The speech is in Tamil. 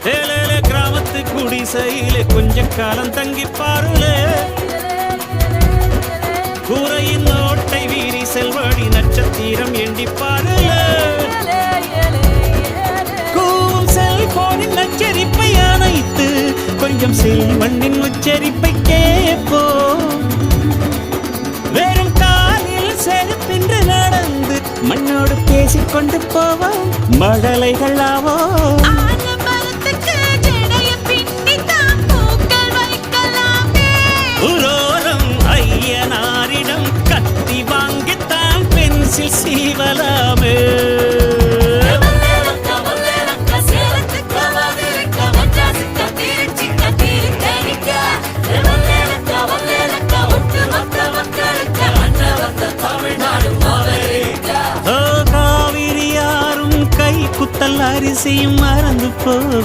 ஏழேல கிராமத்து குடிசையிலே கொஞ்ச காலம் தங்கி பாருளே கூரையின் ஓட்டை வீரி செல்வழி நட்சத்திரம் எண்டி பாருளே கூவும் செல்போனின் நச்சரிப்பை அணைத்து கொஞ்சம் செல்வண்ணின் உச்சரிப்பை கேட்போ வெறும் காலில் செருப்பின்று நடந்து மண்ணோடு பேசிக்கொண்டு போவோம் மழலைகள் ஆவோ ஐயனாரிடம் கத்தி வாங்கித்தான் பென்சில் சீவலாமே காவிரி யாரும் கை குத்தல் அரிசியும் மறந்து போ